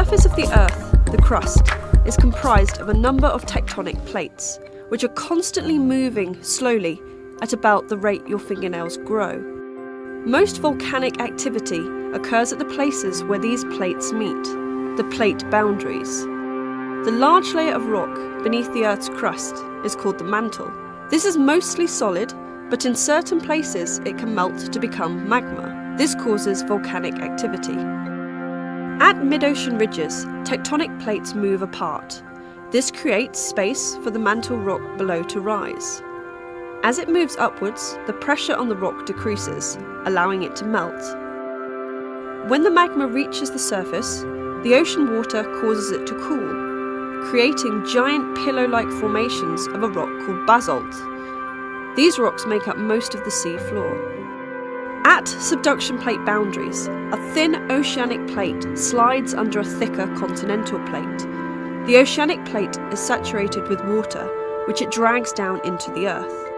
surface of the Earth, the crust, is comprised of a number of tectonic plates, which are constantly moving slowly at about the rate your fingernails grow. Most volcanic activity occurs at the places where these plates meet, the plate boundaries. The large layer of rock beneath the Earth's crust is called the mantle. This is mostly solid, but in certain places it can melt to become magma. This causes volcanic activity. At mid-ocean ridges, tectonic plates move apart. This creates space for the mantle rock below to rise. As it moves upwards, the pressure on the rock decreases, allowing it to melt. When the magma reaches the surface, the ocean water causes it to cool, creating giant pillow-like formations of a rock called basalt. These rocks make up most of the sea floor. At subduction plate boundaries, a thin oceanic plate slides under a thicker continental plate. The oceanic plate is saturated with water, which it drags down into the Earth.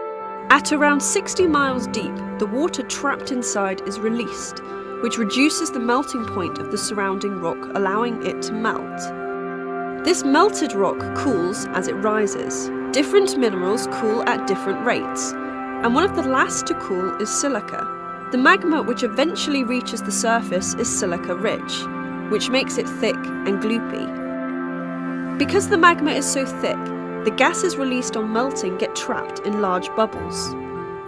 At around 60 miles deep, the water trapped inside is released, which reduces the melting point of the surrounding rock, allowing it to melt. This melted rock cools as it rises. Different minerals cool at different rates, and one of the last to cool is silica. The magma which eventually reaches the surface is silica-rich, which makes it thick and gloopy. Because the magma is so thick, the gases released on melting get trapped in large bubbles.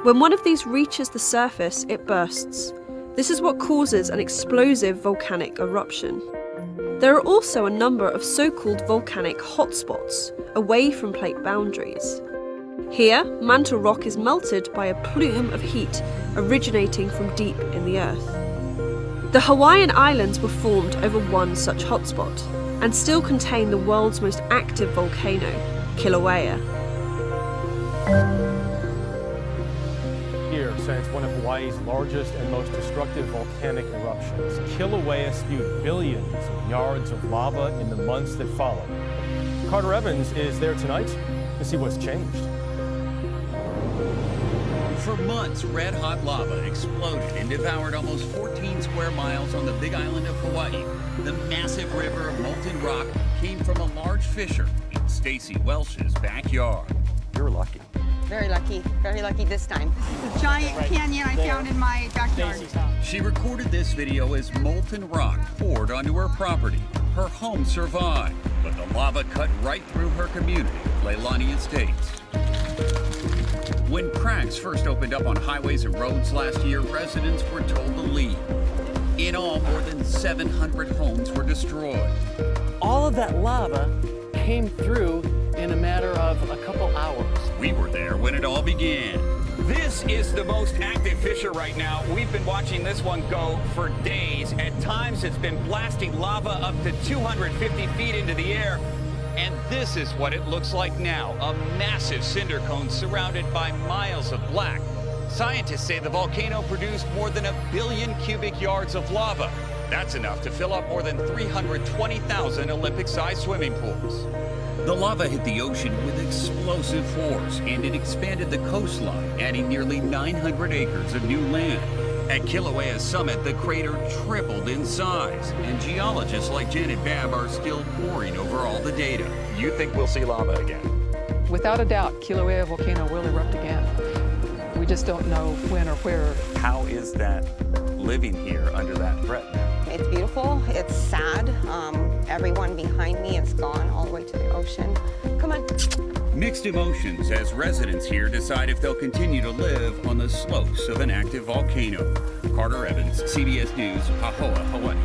When one of these reaches the surface, it bursts. This is what causes an explosive volcanic eruption. There are also a number of so-called volcanic hotspots away from plate boundaries. Here, mantle rock is melted by a plume of heat originating from deep in the Earth. The Hawaiian Islands were formed over one such hotspot and still contain the world's most active volcano, Kilauea. Here since one of Hawaii's largest and most destructive volcanic eruptions, Kilauea spewed billions of yards of lava in the months that followed. Carter Evans is there tonight to see what's changed. For months, red-hot lava exploded and devoured almost 14 square miles on the Big Island of Hawaii. The massive river of molten rock came from a large fissure in Stacy Welsh's backyard. You're lucky. Very lucky this time. This is a giant canyon I found in my backyard. She recorded this video as molten rock poured onto her property. Her home survived, but the lava cut right through her community of Leilani Estates. When cracks first opened up on highways and roads last year, residents were told to leave. In all, more than 700 homes were destroyed. All of that lava came through in a matter of a couple hours. We were there when it all began. This is the most active fissure right now. We've been watching this one go for days. At times, it's been blasting lava up to 250 feet into the air. And this is what it looks like now, a massive cinder cone surrounded by miles of black. Scientists say the volcano produced more than 1 billion cubic yards of lava. That's enough to fill up more than 320,000 Olympic-sized swimming pools. The lava hit the ocean with explosive force, and it expanded the coastline, adding nearly 900 acres of new land. At Kilauea's summit, the crater tripled in size, and geologists like Janet Babb are still poring over all the data. You think we'll see lava again? Without a doubt, Kilauea volcano will erupt again. We just don't know when or where. How is that living here under that threat now? It's beautiful, it's sad. Everyone behind me is gone all the way to the ocean. Come on. Mixed emotions as residents here decide if they'll continue to live on the slopes of an active volcano. Carter Evans, CBS News, Pahoa, Hawaii.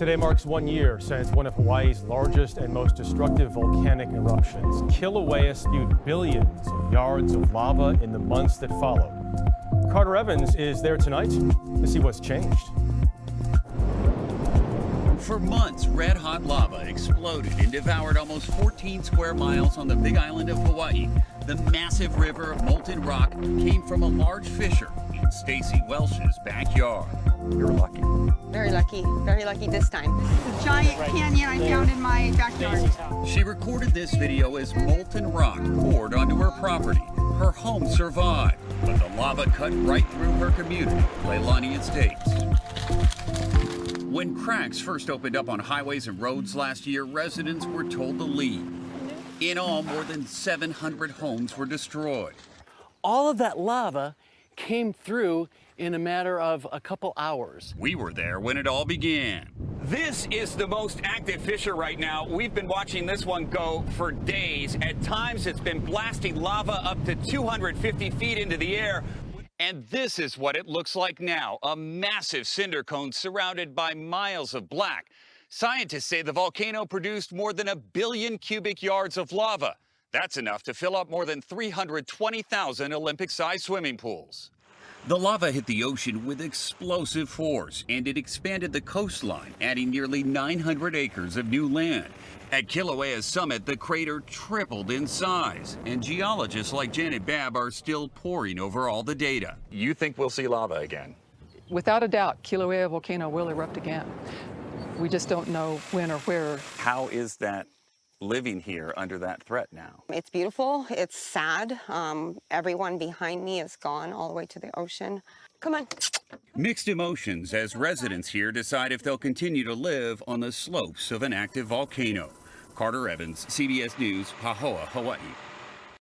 Today marks 1 year since one of Hawaii's largest and most destructive volcanic eruptions, Kilauea, spewed billions of yards of lava in the months that followed. Carter Evans is there tonight to see what's changed. For months, red-hot lava exploded and devoured almost 14 square miles on the Big Island of Hawaii. The massive river of molten rock came from a large fissure in Stacy Welsh's backyard. You're lucky. Very lucky this time. It's a giant canyon I found in my backyard. She recorded this video as molten rock poured onto her property. Her home survived, but the lava cut right through her community, Leilani Estates. When cracks first opened up on highways and roads last year, residents were told to leave. In all, more than 700 homes were destroyed. All of that lava came through in a matter of a couple hours. We were there when it all began. This is the most active fissure right now. We've been watching this one go for days. At times, it's been blasting lava up to 250 feet into the air. And this is what it looks like now, a massive cinder cone surrounded by miles of black. Scientists say the volcano produced more than 1 billion cubic yards of lava. That's enough to fill up more than 320,000 Olympic-sized swimming pools. The lava hit the ocean with explosive force, and it expanded the coastline, adding nearly 900 acres of new land. At Kilauea's summit, the crater tripled in size, and geologists like Janet Babb are still poring over all the data. You think we'll see lava again? Without a doubt, Kilauea volcano will erupt again. We just don't know when or where. How is that living here under that threat now? It's beautiful. It's sad. Everyone behind me is gone all the way to the ocean. Come on. Mixed emotions as residents here decide if they'll continue to live on the slopes of an active volcano. Carter Evans, CBS News, Pahoa, Hawaii.